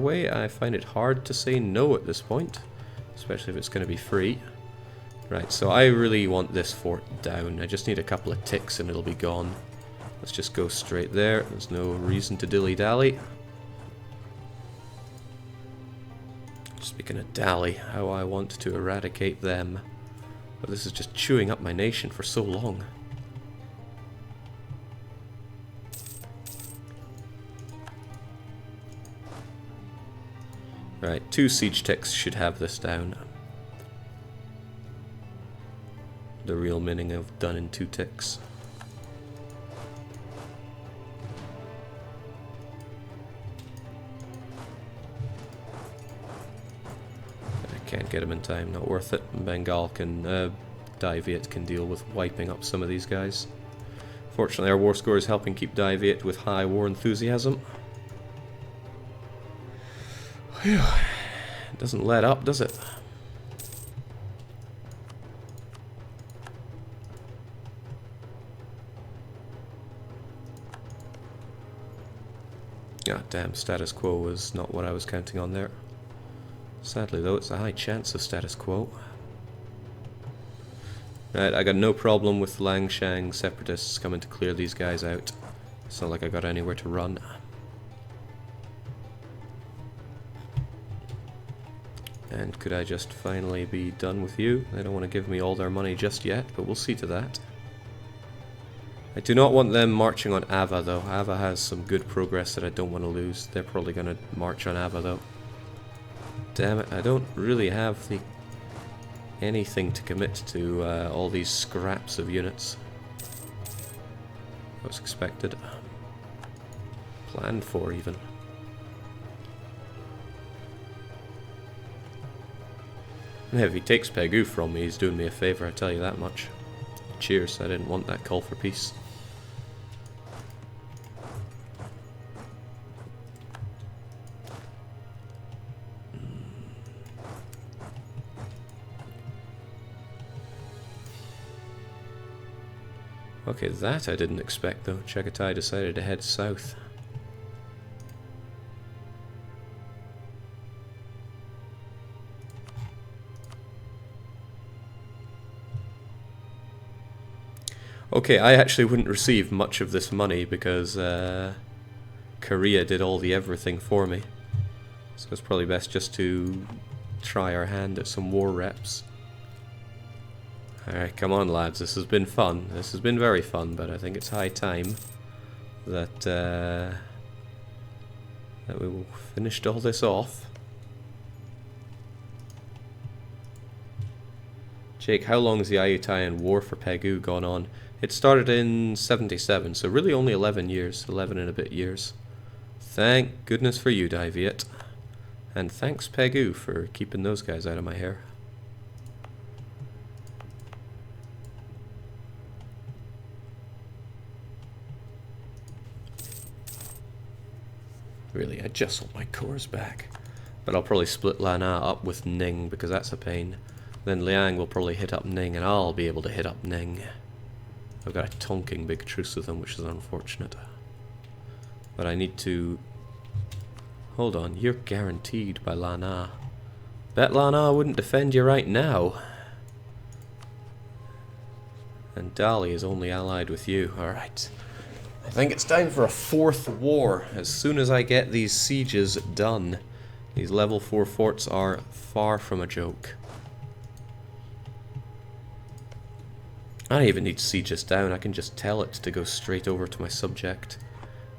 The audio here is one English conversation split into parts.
way, I find it hard to say no at this point, especially if it's going to be free. Right, so I really want this fort down. I just need a couple of ticks and it'll be gone. Let's just go straight there. There's no reason to dilly-dally. Speaking of dally, how I want to eradicate them. But this is just chewing up my nation for so long. Right, 2 siege ticks should have this down. The real meaning of done in 2 ticks. I can't get him in time, not worth it. Bengal can, Diviet can deal with wiping up some of these guys. Fortunately our war score is helping keep Diviet with high war enthusiasm. Whew. It doesn't let up, does it? God damn, status quo was not what I was counting on there. Sadly though, it's a high chance of status quo. Right, I got no problem with Langshang separatists coming to clear these guys out. It's not like I got anywhere to run. And could I just finally be done with you? They don't want to give me all their money just yet, but we'll see to that. I do not want them marching on Ava though. Ava has some good progress that I don't want to lose. They're probably going to march on Ava though. Damn it, I don't really have anything to commit to all these scraps of units. That was expected. Planned for even. If he takes Pegu from me, he's doing me a favour, I tell you that much. Cheers, I didn't want that call for peace. Okay, that I didn't expect though. Chagatai decided to head south. Okay, I actually wouldn't receive much of this money because Korea did all the everything for me. So it's probably best just to try our hand at some war reps. Alright, come on lads, this has been fun. This has been very fun, but I think it's high time that, that we finished all this off. Jake, how long has the Ayutthaya War for Pegu gone on? It started in 77, so really only 11 years, 11 and a bit years. Thank goodness for you, Diviet. And thanks, Pegu, for keeping those guys out of my hair. Really, I just want my cores back. But I'll probably split Lana up with Ning, because that's a pain. Then Liang will probably hit up Ning, and I'll be able to hit up Ning. I've got a tonking big truce with them, which is unfortunate. But I need to... Hold on, you're guaranteed by Lana. Bet Lana wouldn't defend you right now. And Dali is only allied with you. Alright. I think it's time for a 4th war. As soon as I get these sieges done. These level 4 forts are far from a joke. I don't even need to siege this down, I can just tell it to go straight over to my subject.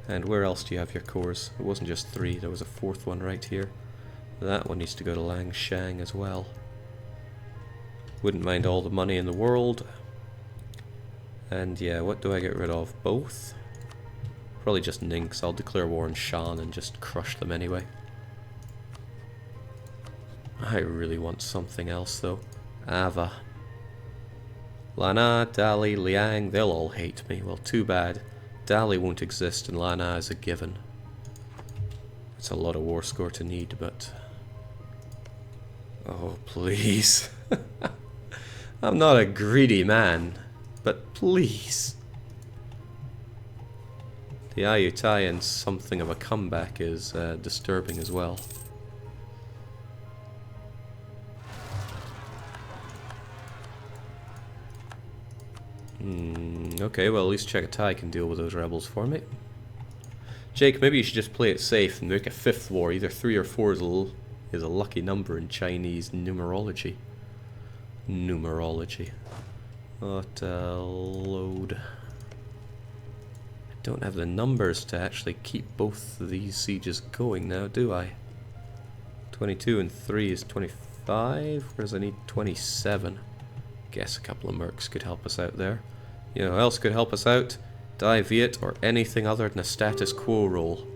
And where else do you have your cores? It wasn't just 3, there was a 4th one right here. That one needs to go to Langshang as well. Wouldn't mind all the money in the world. And yeah, what do I get rid of? Both? Probably just Ning, 'cause I'll declare war on Shan and just crush them anyway. I really want something else though. Ava. Lana, Dali, Liang, they'll all hate me. Well, too bad. Dali won't exist and Lana is a given. It's a lot of war score to need, but... Oh, please. I'm not a greedy man, but please. The Ayutthaya in something of a comeback is disturbing as well. Okay, well at least Chagatai can deal with those rebels for me. Jake, maybe you should just play it safe and make a 5th war. Either 3 or 4 is a lucky number in Chinese numerology. Load. I don't have the numbers to actually keep both of these sieges going now, do I? 22 and 3 is 25, whereas I need 27. Guess a couple of mercs could help us out there. You know who else could help us out? Die Viet or anything other than a status quo roll.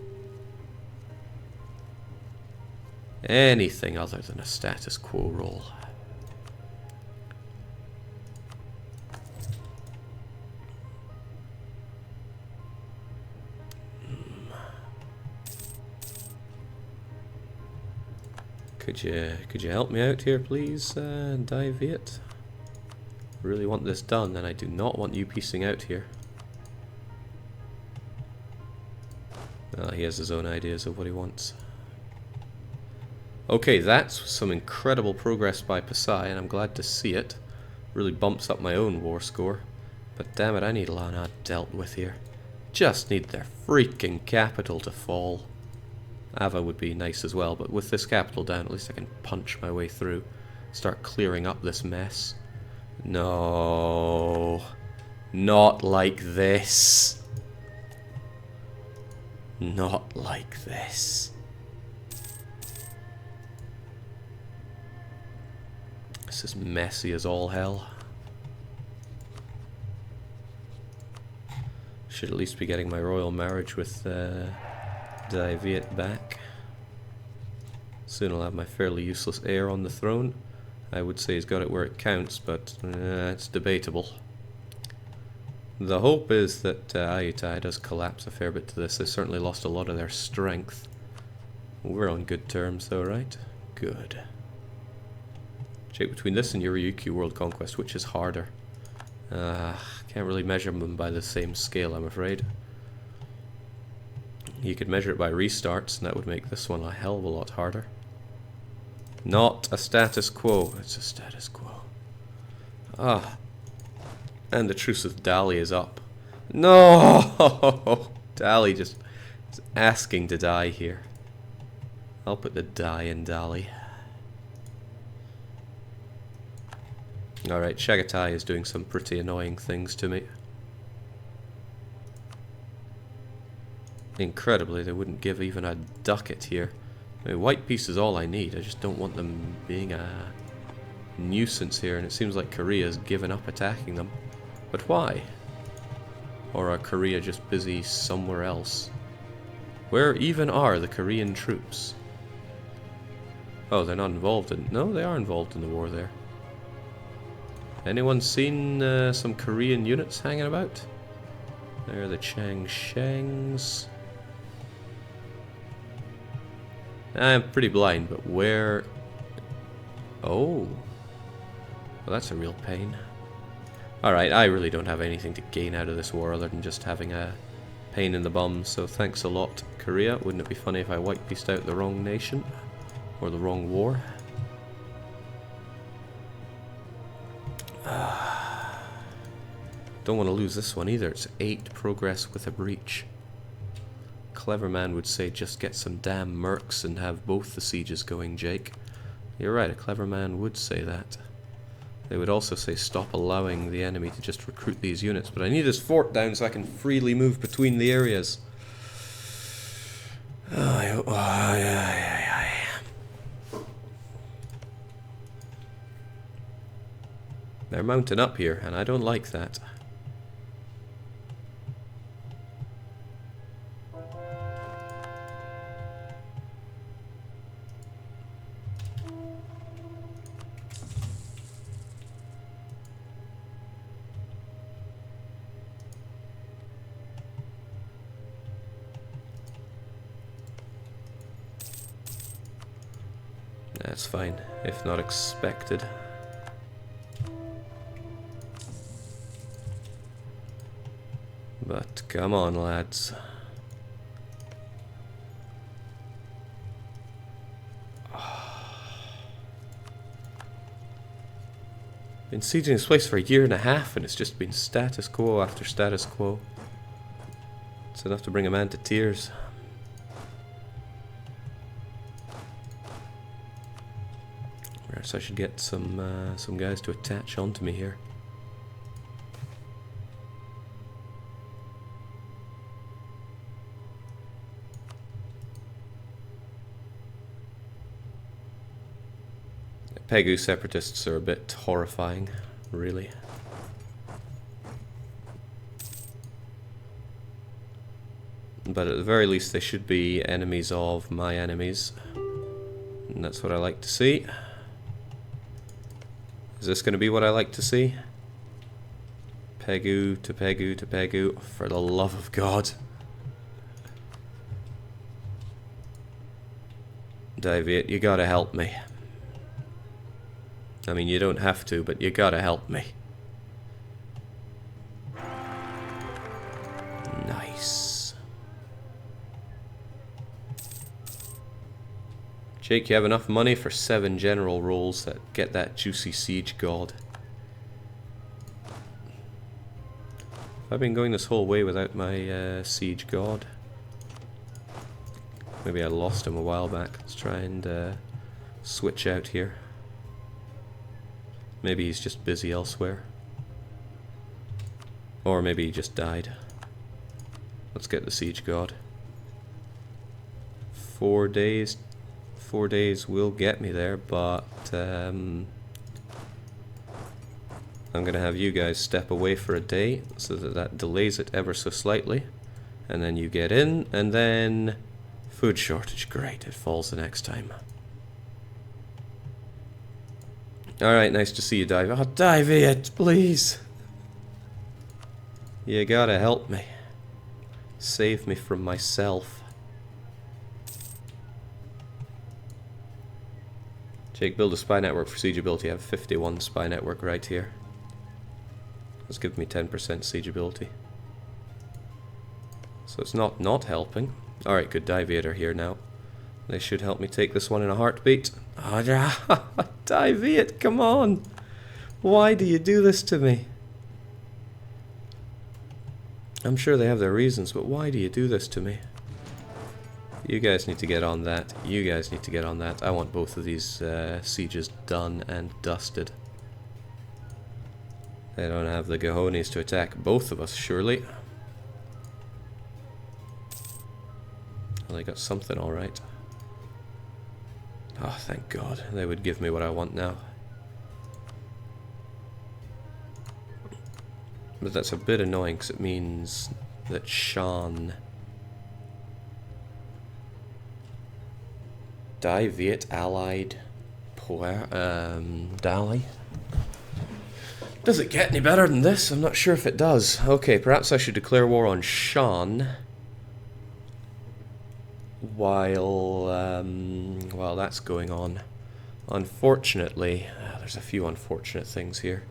Anything other than a status quo roll. Could you help me out here, please, Die Viet? Really want this done, and I do not want you piecing out here. Well, he has his own ideas of what he wants. Okay, that's some incredible progress by Pasai, and I'm glad to see it. Really bumps up my own war score. But damn it, I need Lana dealt with here. Just need their freaking capital to fall. Ava would be nice as well, but with this capital down, at least I can punch my way through. Start clearing up this mess. No. Not like this. Not like this. This is messy as all hell. Should at least be getting my royal marriage with Dai Viet back. Soon I'll have my fairly useless heir on the throne. I would say he's got it where it counts, but it's debatable. The hope is that Ayutthaya does collapse a fair bit to this. They certainly lost a lot of their strength. We're on good terms though, right? Good. Jake, between this and Yuryuki World Conquest, which is harder? Can't really measure them by the same scale, I'm afraid. You could measure it by restarts, and that would make this one a hell of a lot harder. Not a status quo. It's a status quo. Ah. And the truce with Dali is up. No! Dali just is asking to die here. I'll put the die in Dali. Alright, Chagatai is doing some pretty annoying things to me. Incredibly, they wouldn't give even a ducat here. I mean, white piece is all I need. I just don't want them being a nuisance here, and it seems like Korea's given up attacking them. But why? Or are Korea just busy somewhere else? Where even are the Korean troops? Oh, they're not involved in... No, they are involved in the war there. Anyone seen some Korean units hanging about? There are the Changshangs. I'm pretty blind, but where... Oh. Well, that's a real pain. Alright, I really don't have anything to gain out of this war other than just having a pain in the bum, so thanks a lot, Korea. Wouldn't it be funny if I white-pieced out the wrong nation? Or the wrong war? Don't want to lose this one either. It's 8 progress with a breach. Clever man would say just get some damn mercs and have both the sieges going, Jake. You're right, a clever man would say that. They would also say stop allowing the enemy to just recruit these units, but I need this fort down so I can freely move between the areas. They're mounting up here, and I don't like that. That's fine, if not expected. But come on, lads. Been sieging this place for 1.5 years and it's just been status quo after status quo. It's enough to bring a man to tears. So I should get some guys to attach onto me here. The Pegu separatists are a bit horrifying, really. But at the very least they should be enemies of my enemies. And that's what I like to see. Is this going to be what I like to see? Pegu to Pegu to Pegu, for the love of God. Daviate, you gotta help me. I mean, you don't have to, but you gotta help me. Nice. Jake, you have enough money for 7 general roles that get that juicy siege god. I've been going this whole way without my siege god. Maybe I lost him a while back. Let's try and switch out here. Maybe he's just busy elsewhere. Or maybe he just died. Let's get the siege god. 4 days. 4 days will get me there, but I'm gonna have you guys step away for a day so that delays it ever so slightly, and then you get in, and then food shortage. Great, it falls the next time. Alright, nice to see you, Dive. Oh, Daviate, please. You gotta help me. Save me from myself. Jake, build a spy network for siege ability. I have 51 spy network right here. Let's give me 10% siege ability. So it's not helping. Alright, good. Daviate are here now. They should help me take this one in a heartbeat. Oh, Daviate, come on! Why do you do this to me? I'm sure they have their reasons, but why do you do this to me? You guys need to get on that. You guys need to get on that. I want both of these sieges done and dusted. They don't have the cojones to attack both of us, surely. Well, they got something alright. Oh, thank God. They would give me what I want now. But that's a bit annoying because it means that Sean... Daviate allied Dali. Does it get any better than this? I'm not sure if it does. Okay, perhaps I should declare war on Sean while that's going on. Unfortunately, there's a few unfortunate things here.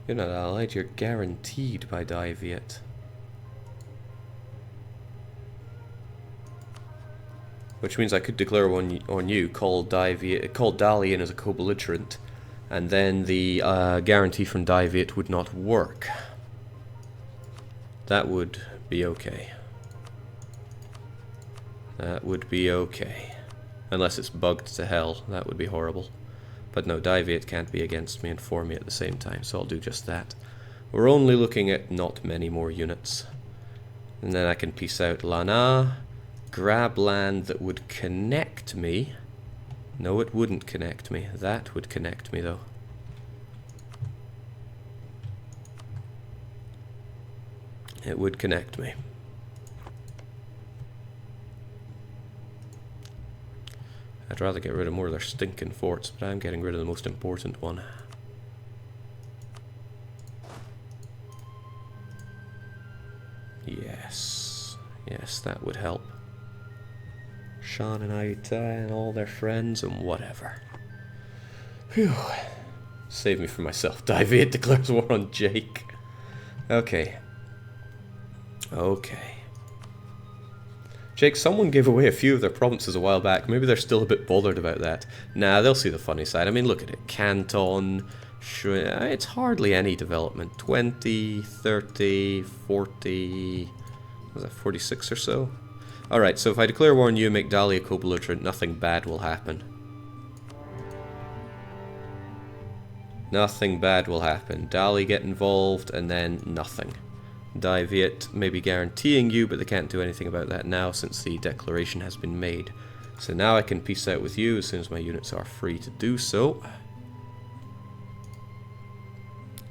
You're not allied, you're guaranteed by Daviate. Which means I could declare on you, call Dali in as a co-belligerent, and then the guarantee from Daviate would not work. That would be okay. That would be okay. Unless it's bugged to hell, that would be horrible. But no, Daviate can't be against me and for me at the same time, so I'll do just that. We're only looking at not many more units. And then I can peace out Lana. Grab land that would connect me. No, it wouldn't connect me. That would connect me, though. It would connect me. I'd rather get rid of more of their stinking forts, but I'm getting rid of the most important one. Yes. Yes, that would help. Sean and Aita and all their friends and whatever. Phew. Save me from myself. Daviate declares war on Jake. Okay. Okay. Jake, someone gave away a few of their provinces a while back. Maybe they're still a bit bothered about that. Nah, they'll see the funny side. I mean, look at it. Canton, it's hardly any development. 20, 30, 40... Was that 46 or so? Alright, so if I declare war on you and make Dali a co-belligerent, nothing bad will happen. Nothing bad will happen. Dali get involved, and then nothing. Dai Viet may be guaranteeing you, but they can't do anything about that now since the declaration has been made. So now I can peace out with you as soon as my units are free to do so.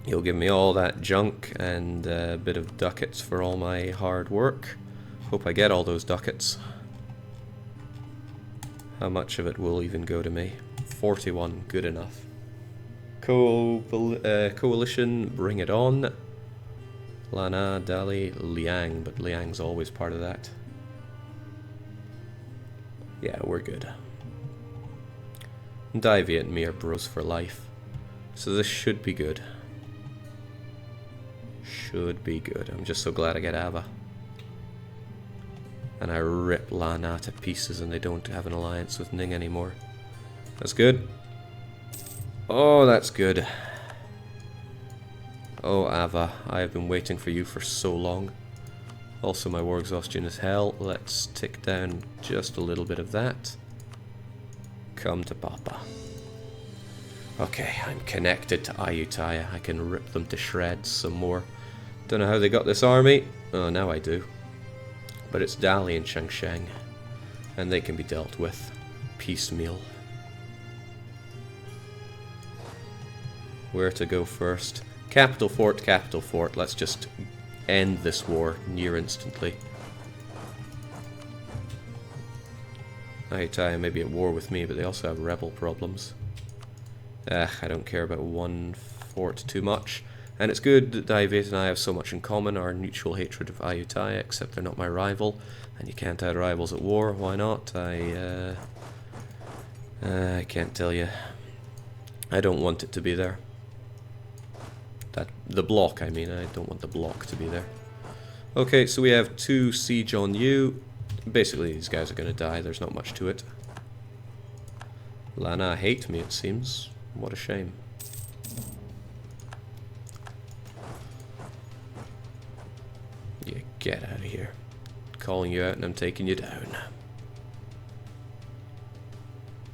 You'll give me all that junk and a bit of ducats for all my hard work. Hope I get all those ducats. How much of it will even go to me? 41, good enough. Coalition, bring it on. Lana, Dali, Liang, but Liang's always part of that. Yeah, we're good. Dai Viet and me are bros for life. So this should be good. Should be good. I'm just so glad I get Ava. And I rip Lana to pieces and they don't have an alliance with Ning anymore. That's good. Oh, that's good. Oh, Ava, I have been waiting for you for so long. Also, my war exhaustion is hell. Let's tick down just a little bit of that. Come to Papa. Okay, I'm connected to Ayutthaya. I can rip them to shreds some more. Don't know how they got this army. Oh, now I do. But it's Dali and Changsheng. And they can be dealt with. Piecemeal. Where to go first? Capital fort, capital fort. Let's just end this war near instantly. Ayutthaya may be at war with me, but they also have rebel problems. I don't care about one fort too much. And it's good that Daivet and I have so much in common, our mutual hatred of Ayutthaya, except they're not my rival. And you can't add rivals at war, why not? I can't tell you. I don't want it to be there. The block, I mean. I don't want the block to be there. Okay, so we have 2 siege on you. Basically, these guys are going to die. There's not much to it. Lana hate me, it seems. What a shame. Yeah, get out of here. Calling you out and I'm taking you down.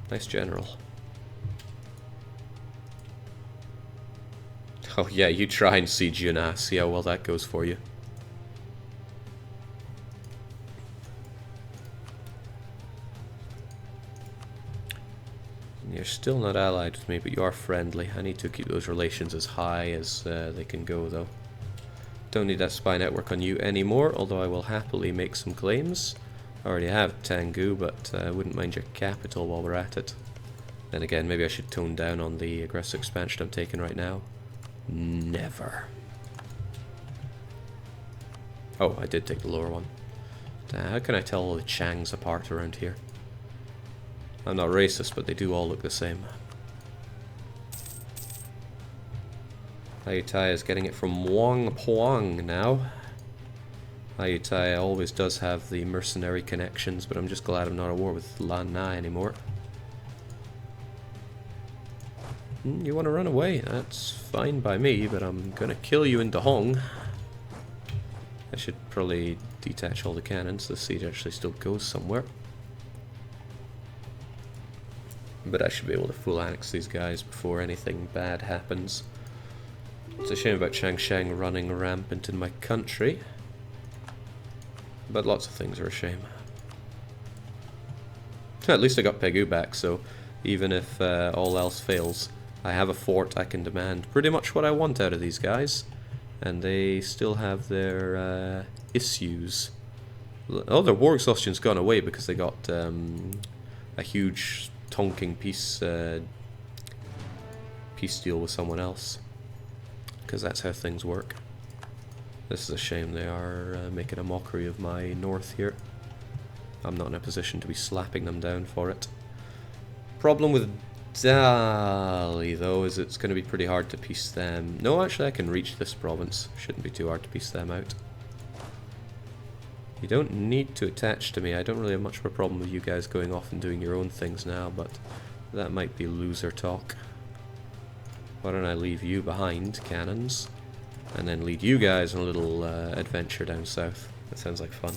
Nice general. Oh yeah, you try and siege Yunnan, see how well that goes for you. You're still not allied with me, but you are friendly. I need to keep those relations as high as they can go, though. Don't need that spy network on you anymore, although I will happily make some claims. I already have Tangu, but I wouldn't mind your capital while we're at it. Then again, maybe I should tone down on the aggressive expansion I'm taking right now. Never. Oh, I did take the lower one. How can I tell all the Changs apart around here? I'm not racist, but they do all look the same. Ayutthaya is getting it from Wang Puang now. Ayutthaya always does have the mercenary connections, but I'm just glad I'm not at war with Lan Na anymore. You want to run away? That's fine by me, but I'm gonna kill you in Dahong. I should probably detach all the cannons. The siege actually still goes somewhere. But I should be able to full annex these guys before anything bad happens. It's a shame about Changsheng running rampant in my country. But lots of things are a shame. At least I got Pegu back, so even if all else fails, I have a fort. I can demand pretty much what I want out of these guys. And they still have their issues. Oh, their war exhaustion's gone away because they got a huge Tonking peace deal with someone else. Because that's how things work. This is a shame. They are making a mockery of my north here. I'm not in a position to be slapping them down for it. Problem with Dali, though, is it's going to be pretty hard to piece them. No, actually, I can reach this province. Shouldn't be too hard to piece them out. You don't need to attach to me. I don't really have much of a problem with you guys going off and doing your own things now, but that might be loser talk. Why don't I leave you behind, cannons, and then lead you guys on a little adventure down south. That sounds like fun.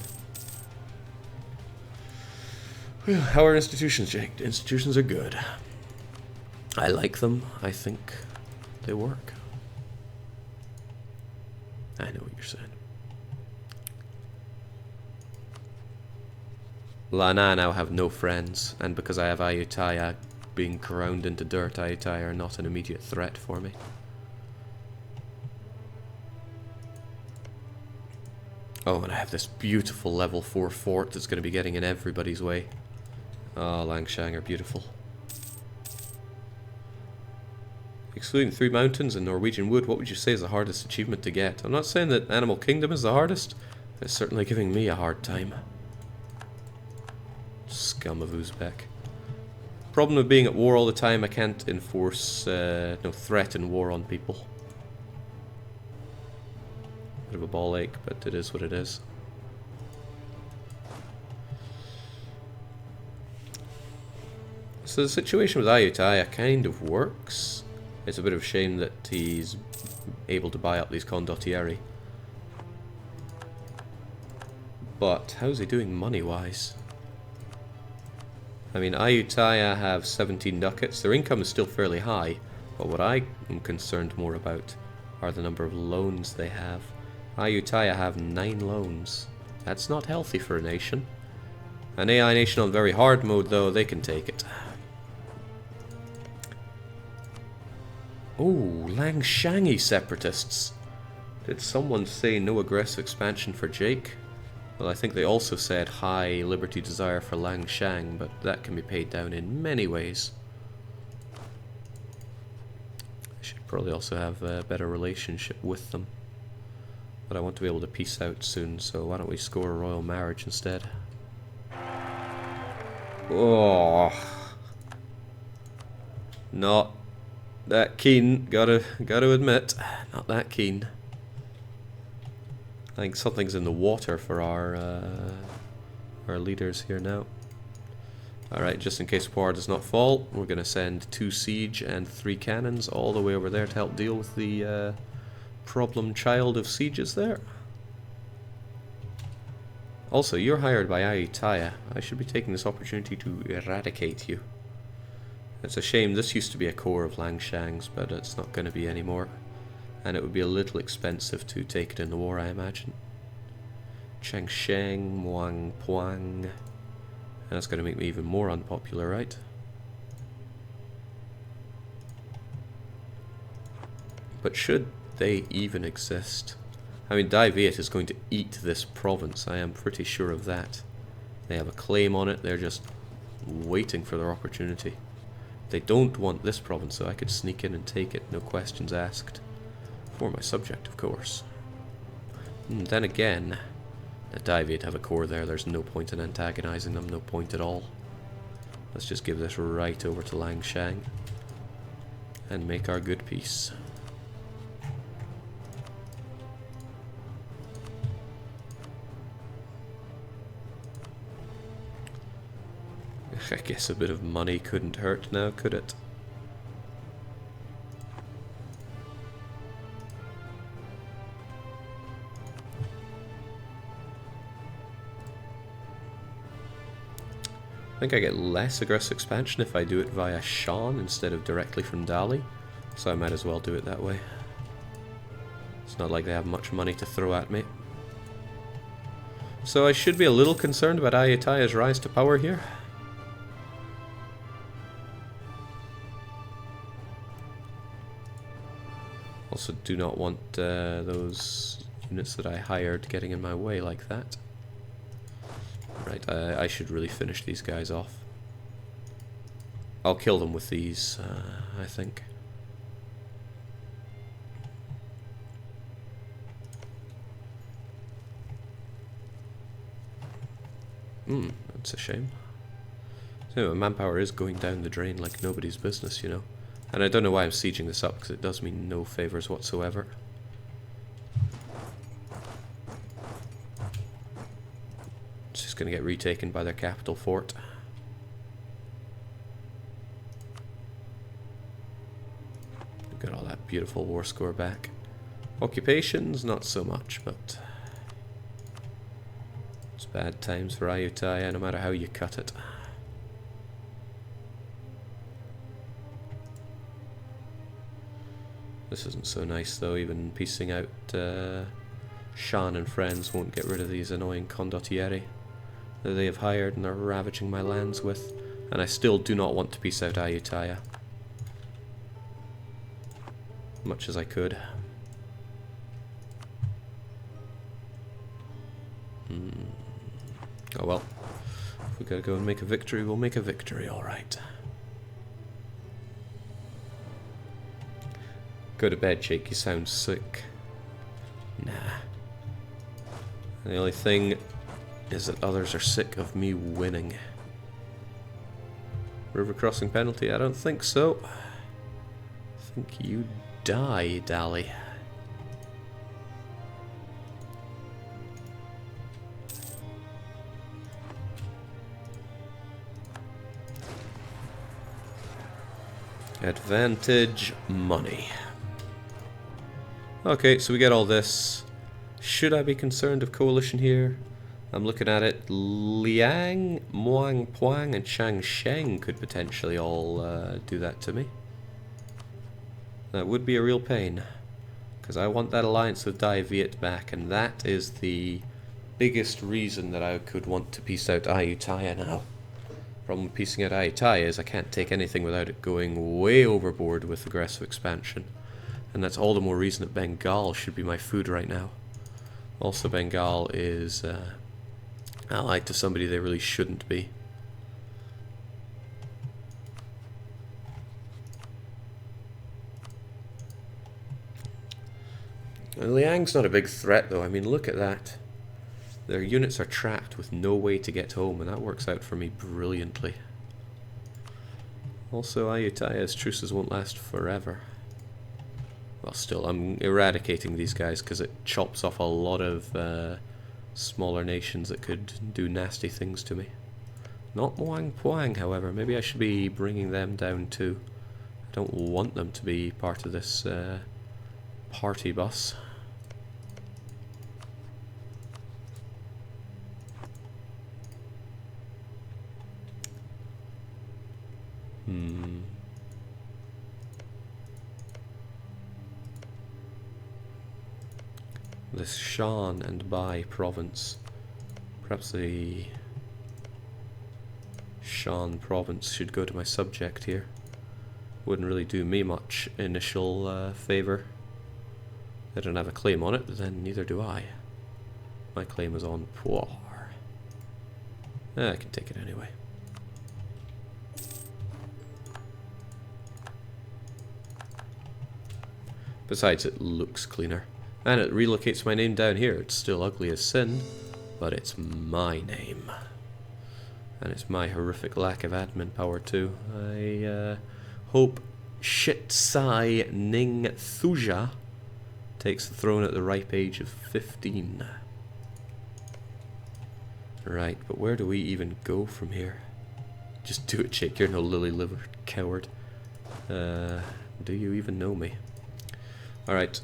Well, how are institutions, Jake? Institutions are good. I like them. I think they work. I know what you're saying. Lana now have no friends, and because I have Ayutthaya being ground into dirt, Ayutthaya are not an immediate threat for me. Oh, and I have this beautiful level 4 fort that's going to be getting in everybody's way. Oh, Langshan are beautiful. Excluding 3 mountains and Norwegian wood, what would you say is the hardest achievement to get? I'm not saying that Animal Kingdom is the hardest, but it's certainly giving me a hard time. Scum of Uzbek. Problem of being at war all the time, I can't enforce, threaten war on people. Bit of a ball ache, but it is what it is. So the situation with Ayutthaya kind of works. It's a bit of a shame that he's able to buy up these condottieri. But how's he doing money-wise? I mean, Ayutthaya have 17 ducats. Their income is still fairly high, but what I am concerned more about are the number of loans they have. Ayutthaya have 9 loans. That's not healthy for a nation. An AI nation on very hard mode, though, they can take it. Oh, Langshangi separatists. Did someone say no aggressive expansion for Jake? Well, I think they also said high liberty desire for Langshan, but that can be paid down in many ways. I should probably also have a better relationship with them. But I want to be able to peace out soon, so why don't we score a royal marriage instead? Oh, not that keen, gotta admit, not that keen. I think something's in the water for our leaders here now. Alright, just in case war does not fall, we're gonna send 2 siege and 3 cannons all the way over there to help deal with the problem child of sieges there. Also, you're hired by Ayutthaya. I should be taking this opportunity to eradicate you. It's a shame, this used to be a core of Langshan's, but it's not going to be anymore. And it would be a little expensive to take it in the war, I imagine. Changsheng, Muang Puang. And that's going to make me even more unpopular, right? But should they even exist? I mean, Dai Viet is going to eat this province, I am pretty sure of that. They have a claim on it, they're just waiting for their opportunity. They don't want this province, so I could sneak in and take it, no questions asked. For my subject, of course. Then again, the Dai Viet have a core there, there's no point in antagonizing them, no point at all. Let's just give this right over to Langshan and make our good peace. I guess a bit of money couldn't hurt now, could it? I think I get less aggressive expansion if I do it via Shan instead of directly from Dali, so I might as well do it that way. It's not like they have much money to throw at me. So I should be a little concerned about Ayutthaya's rise to power here. Also do not want those units that I hired getting in my way like that. Right, I should really finish these guys off. I'll kill them with these, I think. That's a shame. So manpower is going down the drain like nobody's business, you know. And I don't know why I'm sieging this up, because it does me no favours whatsoever. It's just going to get retaken by their capital fort. We've got all that beautiful war score back. Occupations, not so much, but it's bad times for Ayutthaya, no matter how you cut it. This isn't so nice though, even piecing out Shan and friends won't get rid of these annoying condottieri that they have hired and are ravaging my lands with, and I still do not want to piece out Ayutthaya. Much as I could. Oh well. If we gotta go and make a victory, we'll make a victory, alright. Go to bed, Jake, you sound sick. Nah. The only thing is that others are sick of me winning. River crossing penalty? I don't think so. I think you die, Dally. Advantage money. Okay, so we get all this. Should I be concerned of coalition here? I'm looking at it. Liang, Muang Puang, and Chang Sheng could potentially all do that to me. That would be a real pain, because I want that alliance with Dai Viet back, and that is the biggest reason that I could want to piece out Ayutthaya now. Problem with piecing out Ayutthaya is I can't take anything without it going way overboard with aggressive expansion. And that's all the more reason that Bengal should be my food right now. Also, Bengal is allied to somebody they really shouldn't be. And Liang's not a big threat though, I mean look at that. Their units are trapped with no way to get home, and that works out for me brilliantly. Also, Ayutthaya's truces won't last forever. Well, still, I'm eradicating these guys because it chops off a lot of smaller nations that could do nasty things to me. Not Muang Puang, however. Maybe I should be bringing them down too. I don't want them to be part of this party bus. This Shan and Bai province. Perhaps the Shan province should go to my subject here. Wouldn't really do me much initial favour. They don't have a claim on it, but then neither do I. My claim is on Puar. I can take it anyway. Besides, it looks cleaner. And it relocates my name down here. It's still ugly as sin, but it's my name. And it's my horrific lack of admin power too. I hope Shit Sai Ning Thuja takes the throne at the ripe age of 15. Right, but where do we even go from here? Just do it, Jake. You're no lily-livered coward. Do you even know me? Alright.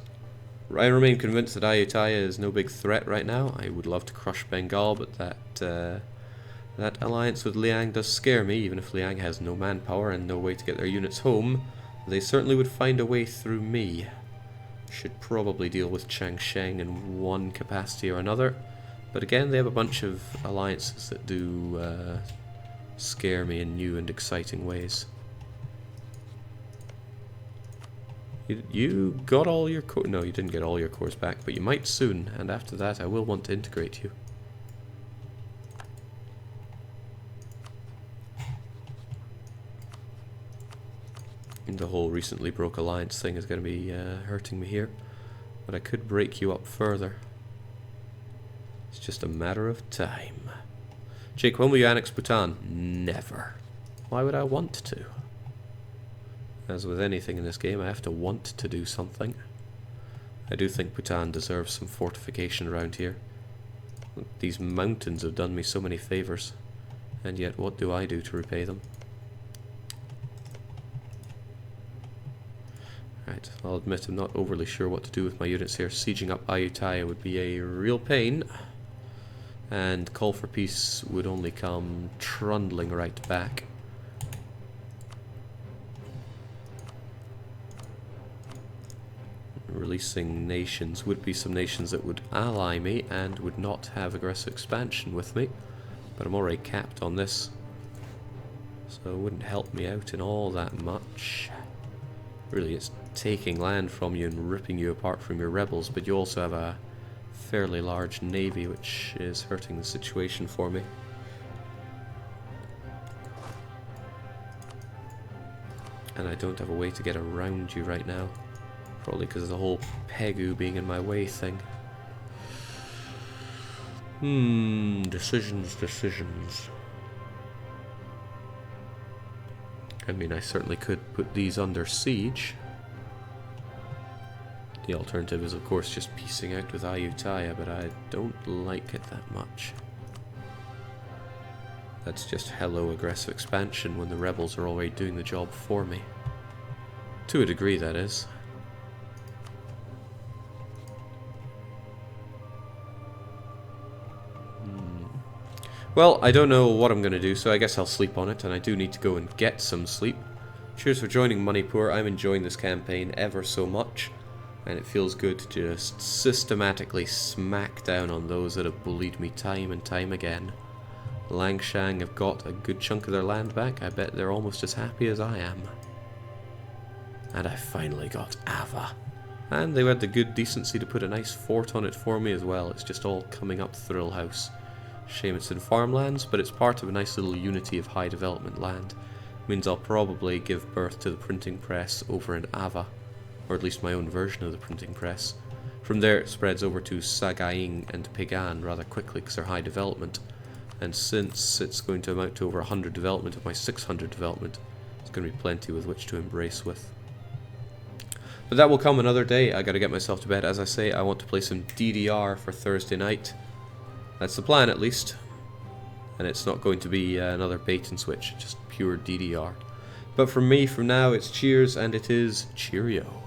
I remain convinced that Ayutthaya is no big threat right now. I would love to crush Bengal, but that alliance with Liang does scare me. Even if Liang has no manpower and no way to get their units home, they certainly would find a way through me. Should probably deal with Chang Sheng in one capacity or another. But again, they have a bunch of alliances that do scare me in new and exciting ways. You got all your cores? No, you didn't get all your cores back, but you might soon, and after that I will want to integrate you. And the whole recently broke alliance thing is going to be hurting me here, but I could break you up further. It's just a matter of time. Jake, when will you annex Bhutan? Never. Why would I want to? As with anything in this game, I have to want to do something. I do think Bhutan deserves some fortification around here. These mountains have done me so many favours, and yet what do I do to repay them? Right, I'll admit I'm not overly sure what to do with my units here. Sieging up Ayutthaya would be a real pain, and call for peace would only come trundling right back. Releasing nations would be some nations that would ally me and would not have aggressive expansion with me, but I'm already capped on this, so it wouldn't help me out in all that much. Really, it's taking land from you and ripping you apart from your rebels, but you also have a fairly large navy, which is hurting the situation for me. And I don't have a way to get around you right now. Probably because of the whole Pegu being in my way thing. Decisions. I mean, I certainly could put these under siege. The alternative is, of course, just piecing out with Ayutthaya, but I don't like it that much. That's just hello aggressive expansion when the rebels are already doing the job for me. To a degree, that is. Well, I don't know what I'm going to do, so I guess I'll sleep on it, and I do need to go and get some sleep. Cheers for joining Manipur. I'm enjoying this campaign ever so much, and it feels good to just systematically smack down on those that have bullied me time and time again. Langshang have got a good chunk of their land back. I bet they're almost as happy as I am. And I finally got Ava. And they had the good decency to put a nice fort on it for me as well. It's just all coming up Thrill House. Shame it's in farmlands, but it's part of a nice little unity of high development land. Means I'll probably give birth to the printing press over in Ava, or at least my own version of the printing press. From there it spreads over to Sagaing and Pigan rather quickly because they're high development, and since it's going to amount to over 100 development of my 600 development, it's going to be plenty with which to embrace with. But that will come another day. I gotta get myself to bed. As I say, I want to play some DDR for Thursday night. That's the plan, at least. And it's not going to be another bait and switch, just pure DDR. But for me, from now, it's cheers, and it is cheerio.